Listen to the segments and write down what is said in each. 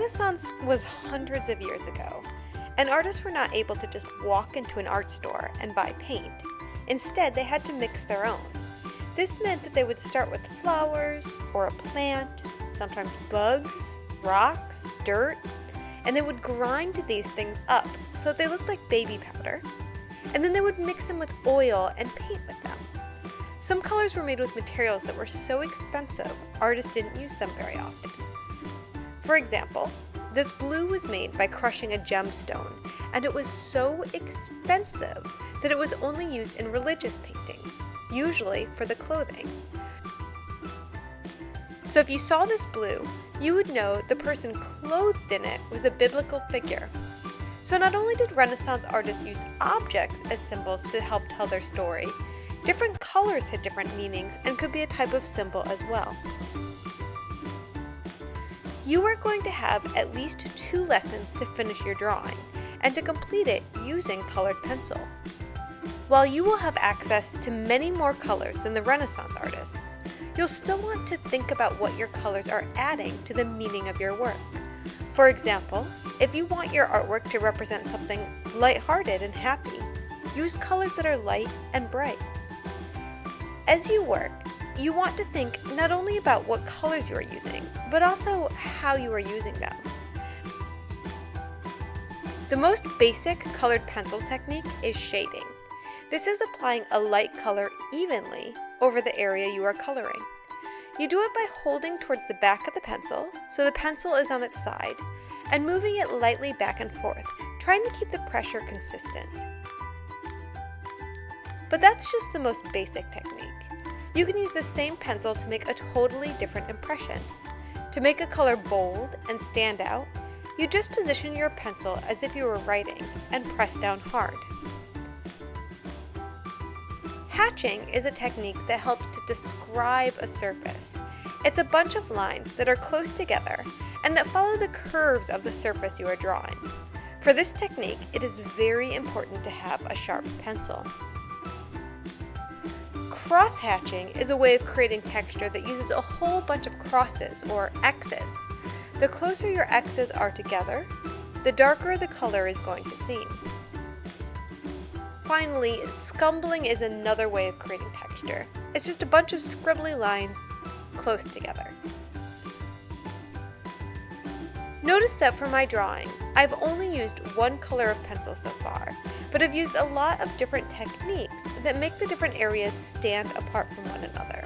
Renaissance was hundreds of years ago, and artists were not able to just walk into an art store and buy paint. Instead, they had to mix their own. This meant that they would start with flowers or a plant, sometimes bugs, rocks, dirt, and they would grind these things up so they looked like baby powder, and then they would mix them with oil and paint with them. Some colors were made with materials that were so expensive, artists didn't use them very often. For example, this blue was made by crushing a gemstone, and it was so expensive that it was only used in religious paintings, usually for the clothing. So if you saw this blue, you would know the person clothed in it was a biblical figure. So not only did Renaissance artists use objects as symbols to help tell their story, different colors had different meanings and could be a type of symbol as well. You are going to have at least 2 lessons to finish your drawing and to complete it using colored pencil. While you will have access to many more colors than the Renaissance artists, you'll still want to think about what your colors are adding to the meaning of your work. For example, if you want your artwork to represent something lighthearted and happy, use colors that are light and bright. As you work, you want to think not only about what colors you are using, but also how you are using them. The most basic colored pencil technique is shading. This is applying a light color evenly over the area you are coloring. You do it by holding towards the back of the pencil, so the pencil is on its side, and moving it lightly back and forth, trying to keep the pressure consistent. But that's just the most basic technique. You can use the same pencil to make a totally different impression. To make a color bold and stand out, you just position your pencil as if you were writing and press down hard. Hatching is a technique that helps to describe a surface. It's a bunch of lines that are close together and that follow the curves of the surface you are drawing. For this technique, it is very important to have a sharp pencil. Cross-hatching is a way of creating texture that uses a whole bunch of crosses or X's. The closer your X's are together, the darker the color is going to seem. Finally, scumbling is another way of creating texture. It's just a bunch of scribbly lines close together. Notice that for my drawing, I've only used one color of pencil so far, but I've used a lot of different techniques that make the different areas stand apart from one another.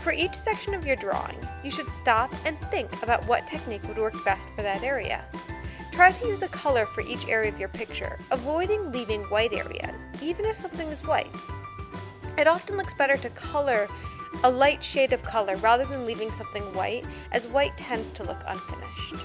For each section of your drawing, you should stop and think about what technique would work best for that area. Try to use a color for each area of your picture, avoiding leaving white areas, even if something is white. It often looks better to color a light shade of color rather than leaving something white, as white tends to look unfinished.